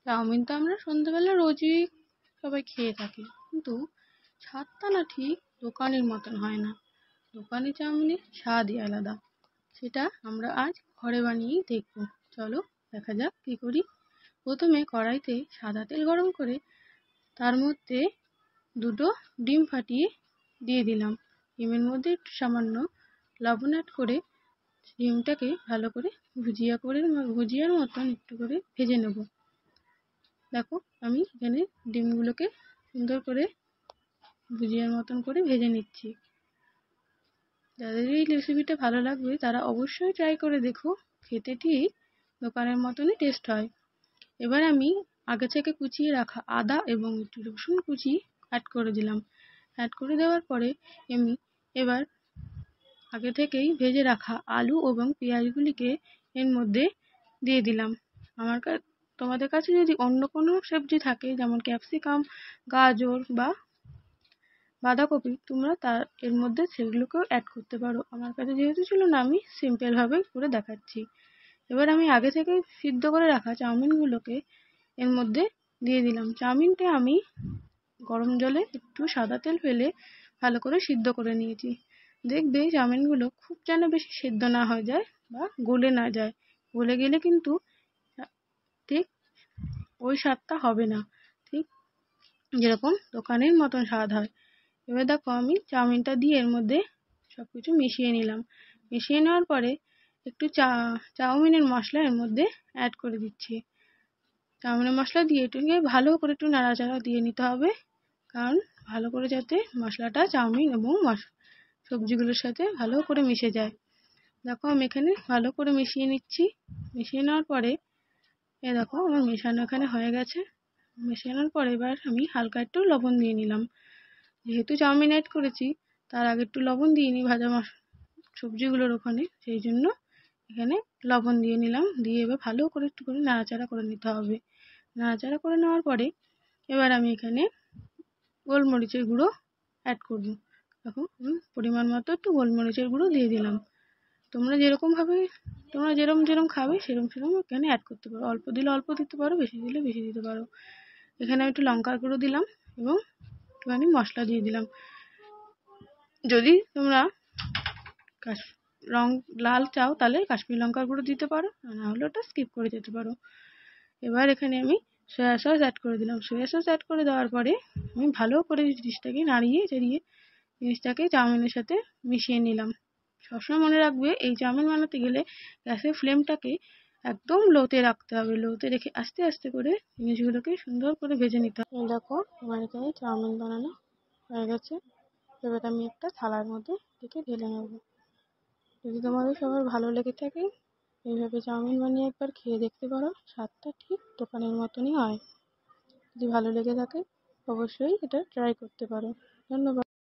Chowmein তো আমরা সন্ধ্যাবেলা রোজই সবাই খেয়ে থাকি, কিন্তু স্বাদটা না ঠিক দোকানের মতন হয় না। দোকানের চাউমিনের স্বাদই আলাদা। সেটা আমরা আজ ঘরে বানিয়েই দেখবো। চলো দেখা যাক কী করি। প্রথমে কড়াইতে সাদা তেল গরম করে তার মধ্যে দুটো ডিম ফাটিয়ে দিয়ে দিলাম। ডিমের মধ্যে একটু সামান্য লবণ অ্যাড করে ডিমটাকে ভালো করে ভুজিয়ার মতন একটু করে ভেজে নেব। দেখো আমি এখানে ডিমগুলোকে সুন্দর করে ভুজিয়ার মতন করে ভেজে নিচ্ছি। যাদের এই রেসিপিটা ভালো লাগবে তারা অবশ্যই ট্রাই করে দেখো, খেতে ঠিক দোকানের মতনই টেস্ট হয়। এবার আমি আগে থেকে কুচিয়ে রাখা আদা এবং একটু রসুন কুচি অ্যাড করে দিলাম। অ্যাড করে দেওয়ার পরে আমি এবার আগে থেকেই ভেজে রাখা আলু এবং পেঁয়াজগুলিকে এর মধ্যে দিয়ে দিলাম। তোমাদের কাছে যদি অন্য কোনো সবজি থাকে, যেমন ক্যাপসিকাম, গাজর বা বাঁধাকপি, তোমরা এর মধ্যে সেগুলোকেও অ্যাড করতে পারো। আমার কাছে যেহেতু ছিল না, আমি সিম্পলভাবে করে দেখাচ্ছি। এবার আমি আগে থেকে সিদ্ধ করে রাখা চাউমিনগুলোকে এর মধ্যে দিয়ে দিলাম। চাউমিনটা আমি গরম জলে একটু সাদা তেল ফেলে ভালো করে সিদ্ধ করে নিয়েছি। দেখবে চাউমিনগুলো খুব যেন বেশি সেদ্ধ না হয়ে যায় বা গলে না যায়। গলে গেলে কিন্তু ঠিক ওই স্বাদটা হবে না, ঠিক যেরকম দোকানের মতন স্বাদ হয়। এবার দেখো আমি চাউমিনটা দিয়ে এর মধ্যে সব কিছু মিশিয়ে নিলাম। মিশিয়ে নেওয়ার পরে একটু চাউমিনের মশলা এর মধ্যে অ্যাড করে দিচ্ছি। চাউমিনের মশলা দিয়ে এটাকে ভালো করে একটু নাড়াচাড়া দিয়ে নিতে হবে, কারণ ভালো করে যাতে মশলাটা চাউমিন এবং সবজিগুলোর সাথে ভালো করে মিশে যায়। দেখো আমি এখানে ভালো করে মিশিয়ে নিচ্ছি। মিশিয়ে নেওয়ার পরে দেখো আমার মেশানো এখানে হয়ে গেছে। মেশানোর পরে এবার আমি হালকা একটু লবণ দিয়ে নিলাম। যেহেতু চাউমিন অ্যাড করেছি, তার আগে একটু লবণ দিয়ে নিই ভাজা সবজিগুলোর ওখানে, সেই জন্য এখানে লবণ দিয়ে নিলাম। দিয়ে এবার ভালো করে একটু করে নাড়াচাড়া করে নিতে হবে। নাড়াচাড়া করে নেওয়ার পরে এবার আমি এখানে গোলমরিচের গুঁড়ো অ্যাড করব। দেখো পরিমাণ মতো একটু গোলমরিচের গুঁড়ো দিয়ে দিলাম। তোমরা যেরকম খাবে সেরকম এখানে অ্যাড করতে পারো। অল্প দিলে অল্প দিতে পারো, বেশি দিলে বেশি দিতে পারো। এখানে আমি একটু লঙ্কার গুঁড়ো দিলাম এবং একটুখানি মশলা দিয়ে দিলাম। যদি তোমরা লাল চাও তাহলে কাশ্মীরি লঙ্কার গুঁড়ো দিতে পারো, না হলে ওটা স্কিপ করে যেতে পারো। এবার এখানে আমি সয়া সস অ্যাড করে দিলাম। সয়া সস অ্যাড করে দেওয়ার পরে আমি ভালো করে জিনিসটাকে নাড়িয়ে চাড়িয়ে জিনিসটাকে চাউমিনের সাথে মিশিয়ে নিলাম। সবসময় মনে রাখবে, এই চাউমিন বানাতে গেলে গ্যাসের ফ্লেমটাকে একদম লোতে রাখতে হবে। লোতে রেখে আস্তে আস্তে করে জিনিসগুলোকে সুন্দর করে ভেজে নিতে হবে। দেখো আমার এখানে চাউমিন বানানো হয়ে গেছে। এবার আমি একটা থালার মধ্যে ঢেলে নেব। যদি তোমাদের সবার ভালো লেগে থাকে, এইভাবে চাউমিন বানিয়ে একবার খেয়ে দেখতে পারো। স্বাদটা ঠিক দোকানের মতনই হয়। যদি ভালো লেগে থাকে অবশ্যই এটা ট্রাই করতে পারো। ধন্যবাদ।